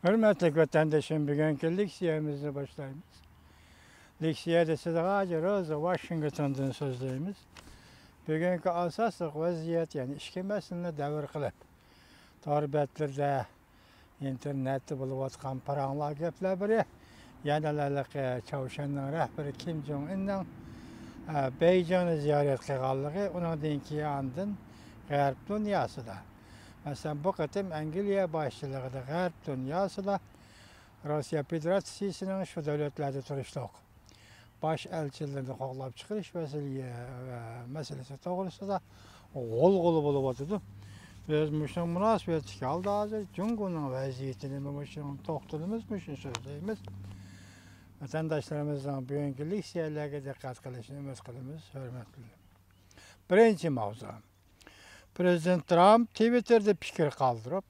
Hürmetli vatandaşım, bugünkü leksiyamızı başlayımız. Leksiyada sizlerce Rosa Washington'dan sözleyimiz. Bugünkü asaslık vaziyet, yani işkemesini devir kılıp, tarbiyetlerde internette buluvatkan paranlar gepler biri, yanılalık Çavuşan'ın rehberi Kim Jong-un'dan Beycan'ı ziyaret kılallığı, onun dinki andın Garp dünyası da. Mesela bu kıtım Angliya başçılığı da Garp dünyası da Rusya Federasyası'nın şu devletlerde turuşluq. Baş elçilerini qoğlab çıkırış meselesi doğrusu da qol bulup oturdu. Biz müşün münasibetçi aldı hazır. Cungunun vaziyetini müşün toxtunumuz, müşün sözleyimiz. Vatandaşlarımızdan bugünkü leksiyalarga dikkat qilishini umid qilamiz, hurmatli. Birinchi mavzu. Prezident Trump Twitter'da fikir qoldirib,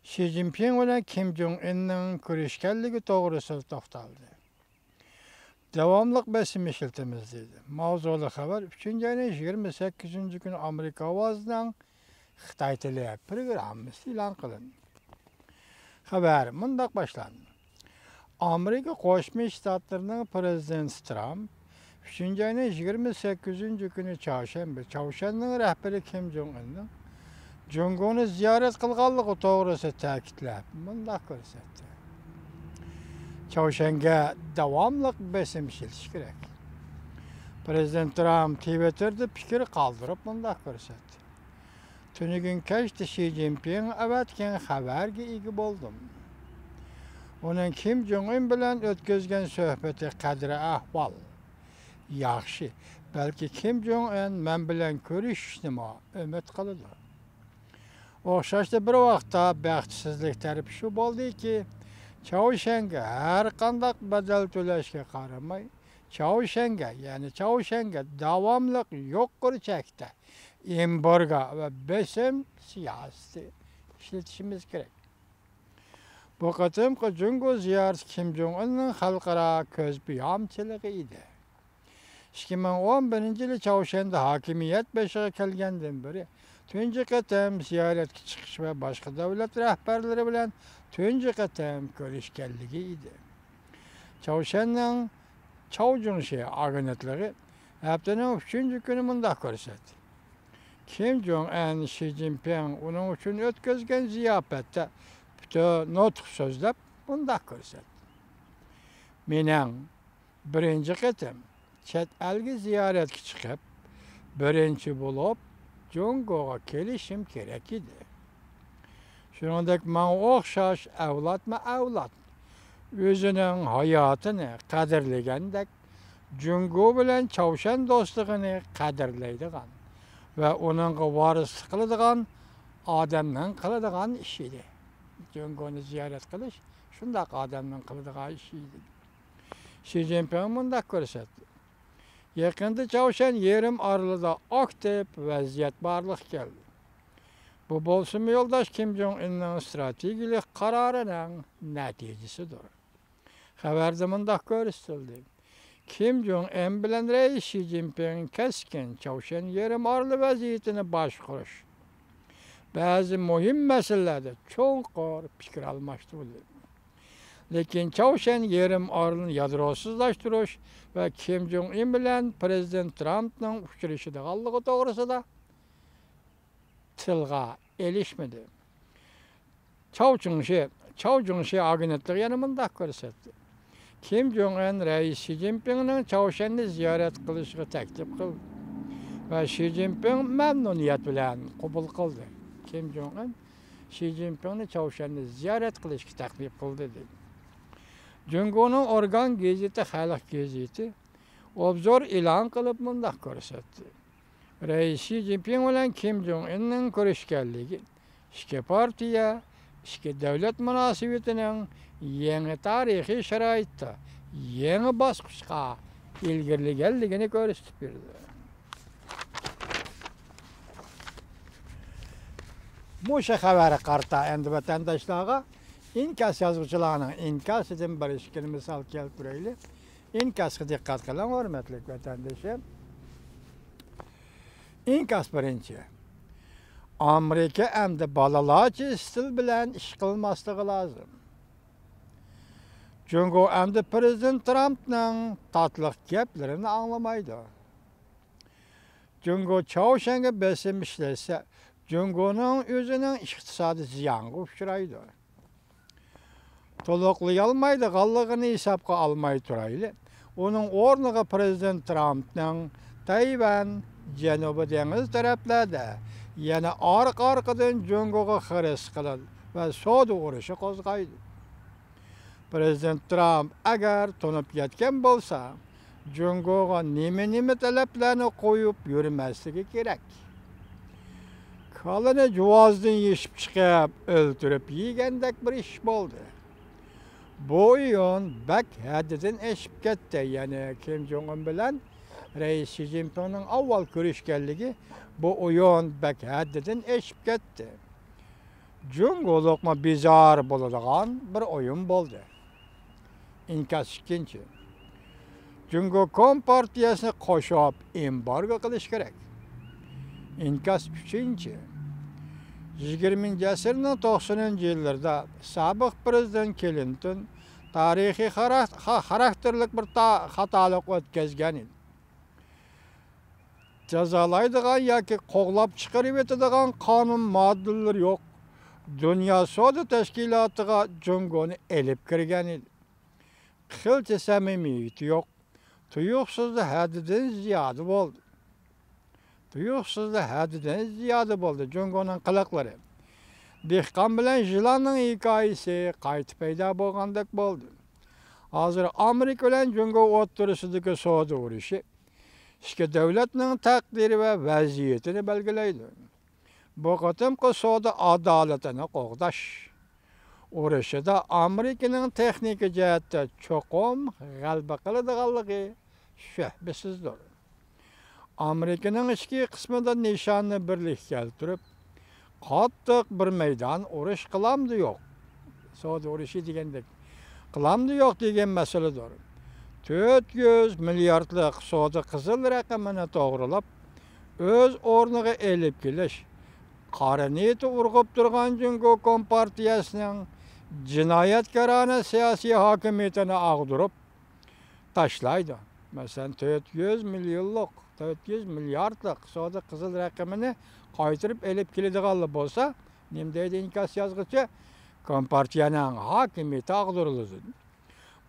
Xi Jinping bilan Kim Jong-un'ning ko'rishganligi to'g'risida to'xtaldi. Davomli besim ishiltimiz dedi. Mavzuli xabar 3-ayning 28 kuni Amerika ovozidan Xitoy tili programmasi e'lon qilindi. Xabar mundaq boshlandi. Amerika Qo'shma Shtatlarining prezidenti Trump 3-ayning 28 kuni chorshanba Çavuşan'ning rahbari Kim Jong-un'ning Jonguni ziyorat qilganligi to'g'risida ta'kidlab, mundaq ko'rsatdi. Çavuşanga davomli besim ishiltish kerak. Prezident Trump Twitter'da fikir qoldirib, mundaq ko'rsatdi. Tunigun kechda Xi Jinping avatgan xabarga ega bo'ldim. Uning Kim Jong-un bilan o'tkazgan suhbati qadri ahvol yaxshi. Balki Kim Jong-un men bilan ko'rishishni umid qiladi. O'xshashda bir vaqtda baxtsizlik tarafi shu bo'ldiki, Çavuşanga har qanday badal to'lashga qaramay, Çavuşanga davomli yo'q qilishda embargo va besim siyosati ishlatishimiz kerak. Bu qatimqi Jungo ziyarati Kim Jong-unning xalqaro ko'zbo'yamchiligi edi. 2011-yili Çavuşanda hokimiyat beshig'i kelgandan beri tunji qatam ziyoratga chiqish va boshqa davlat rahbarlari bilan tunji qatam ko'rishganligi edi. Çavuşanning Chaojunshi agentligi haftaning 3-kuni mundaq ko'rsatdi. Kim Jong-un Xi Jinping uning uchun o'tkazgan ziyofatda nutq so'zlab mundaq ko'rsatdi. Mening birinchi qatam chet elga ziyoratga chiqib, birinchi bo'lib Jungoga kelishim kerak edi. Shuningdek, men o'xshash avlod o'zining hayotini qadrlagandek, Jungo bilan Çavuşan do'stligini qadrlaydigan va uning varislik qiladigan odamning qiladigan ishi edi. Jungoni ziyorat qilish shundaq odamning qiladigan ishi edi. Xi Jinping mundaq ko'rsatdi. Yaqinda Çavuşan yerim oralida aktiv vaziyat borliq keldi. Bu bo'lsin yo'ldosh Kim Jong-unning strategik qarorining natijasidir. Xabarda mundaq ko'rsatildi. Kim Jong-un bilan rais Xi Jinping keskin Çavuşan yerim orali vaziyatini boshqarish, ba'zi muhim masalalarda cho'nqur fikr almashtirdi. Lekin Çavuşan yerim oralini yadrosizlashtirish va Kim Jong-un bilan prezident Trumpning uchrashidiganligi to'g'risida tilga elishmadi. Chaojunshi agentligi yana mundaq ko'rsatdi. Kim Jong-un rais Xi Jinpingning Çavuşanni ziyorat qilishiga taklif qildi va Xi Jinping mamnuniyat bilan qabul qildi. Kim Jong-un Xi Jinpingni Çavuşanni ziyorat qilishga taklif qildi dedi. Jungoning organ gazeti Xalq gazeti obzor e'lon qilib mundaq ko'rsatdi. Rais Xi Jinping bilan Kim Jong-unning ko'rishganligi ikki partiya, ikki davlat munosabatining yangi tarixiy sharoitda yangi bosqichga ilgirlaganligini ko'rsatib berdi. Musha xabari qarta endi vatandaşlarga inkas yozuvchilarning inkasidan bir ikki misol keltiraylik. Inkasga diqqat qiling, hurmatli vatandoshlar. İnkas birinchi. Amerika endi balalarcha stil bilan ish qilmasligi lozim. Jungo endi Prezident Trumpning tatliq gaplarini anglamaydi. Jungo Chavshanga besim ishlasa, Jungoning o'zining iqtisodiy ziyonga uchraydi. To'liqlay olmaydiganligini hisobga olmay turayli. Uning o'rniga Prezident Trumpning Tayvan, Janubiy dengiz taraflarda yana orqa-orqadan Jungoga xiris qiladi va savdo urushi qo'zg'aydi. Prezident Trump agar to'nib ketgan bo'lsa, Jungoga nima talablarni qo'yib yurmasligi kerak. Kalini juvozdan yeshib chiqib, o'ltirib yegandek bir ish bo'ldi. Bu o'yin bak haddidan eshib ketdi. Ya'ni Kim Jong Un bilan Reis Xi Jinpingning avval ko'rishganligi bu o'yin bak haddidan eshib ketdi. Jungolikmi bezor bo'ladigan bir o'yin bo'ldi. Inkas ikkinchi. Jungo Kompartiyasini qo'shib embargo qilish kerak. Inkas uchinchi. 20-asrning 90-yillarda sobiq prezident Clinton tarixiy xarakterlik bir xatolik o'tkazgan edi. Jazolaydigan yoki qo'g'lab chiqarib etadigan qonun moddalari yo'q. Dunyo savdo tashkilotiga Jungoni elib kirgan edi. Qilcha samimiyati yo'q. Tuyuqsizda haddidan ziyoda bo'ldi. Jungoning qiliqlari. Dehqon bilan Jilanning hikoyasi qayta paydo bo'lgandek bo'ldi. Hozir Amerika bilan Jungo o'rtasidagi savdo urushi ikki davlatning taqdiri va vaziyatini belgilaydi. Bu qatimqi savdo adolatini qo'g'dash urushida Amerikaning texnik jihatda cho'qim g'alaba qiladiganligi shubhasizdir. Amerikaning ichki qismida nishonni birlik keltirib, qattiq bir maydon urush qilamdi yo'q. Savdo urushi degandek qilamdi yo'q degan masaladir. 400 milliardlik savdo qizil raqamini to'g'rilab, o'z o'rniga elib kelish qora niyati urg'ib turgan Jungo Kompartiyasining jinoyatkorona siyosiy hokimiyatini ag'dirib tashlaydi. Masalan, 400 milliardlik savdo qizil raqamini qaytirib elib keladiganlar bo'lsa, nima deydi inkas yozg'ichi? Kompartiyaning hokimiyati ag'diriladi.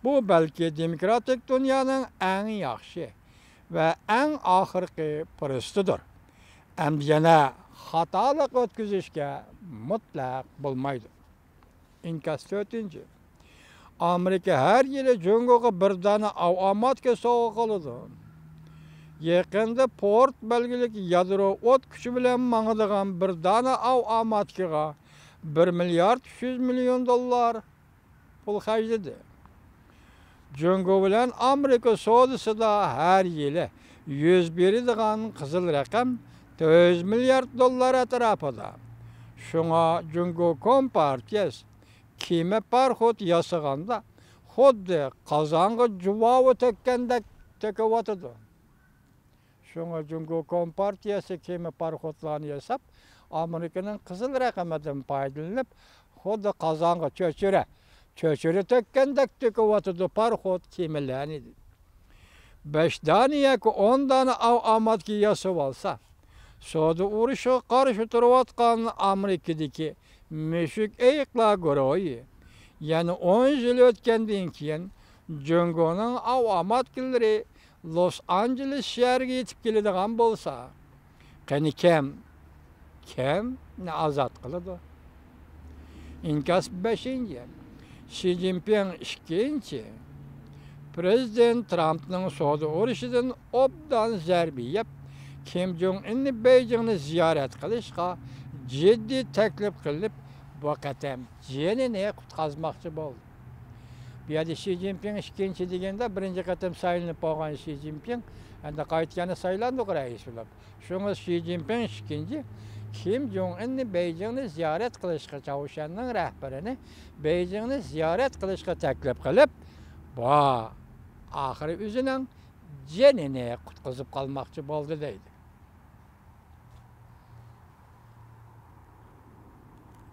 Bu balki demokratik dunyoning eng yaxshi va eng oxirgi firstidir. Endi yana xatolik o'tkazishga mutlaq bo'lmaydi. Inkas 4. Amerika har yili Jungoga bir dona avomatga sovg'a qiladi. Yaqinda port belgilik yadro o't kuchi bilan mangadigan bir dona avomatga 1 milliard 300 million dollar pul xarjladi. Jungo bilan Amerika savdosida har yili 100 beradigan qizil raqam 400 milliard dollar atrofida. Shunga Jungo Kompartiyasi kema parxod yasaganda xuddi qozonga juvovi tekkandek tekyotidi. Shunga Jungo Kompartiyasi kema parxodlarni yasab, Amerikaning qizil raqamidan foydalanib, xuddi qozonga cho'chira tekkandek tekyotidi parxod kemalarni. 5 dona yoki 10 dona avomatga yasab olsa, savdo urushi qarshi turayotgan Amerikadagi Meshik eyiqlar guruhi, ya'ni 10 yil o'tgandan keyin Jungoning avomatkilari Los Angeles shahriga yetib keladigan bo'lsa, qani kimni ozod qiladi? Inkas 5. Xi Jinping 2. Prezident Trumpning savdo urushidan obdan zarba yeb, Kim Jong Unni Beijingni ziyorat qilishga jiddiy taklif qilib, bu qatam jinini qutqazmoqchi bo'ldi. Bu yerda Xi Jinping 2 deganda birinchi qatam saylanib bo'lgan Xi Jinping endi qaytgani saylandi rais bo'lib. Shunga Xi Jinping 2 Kim Jong Unni Beijingni ziyorat qilishga, Chavshanning rahbarini Beijingni ziyorat qilishga taklif qilib, bu oxiri o'zining jinini qutqazib qolmoqchi bo'ldi deydi.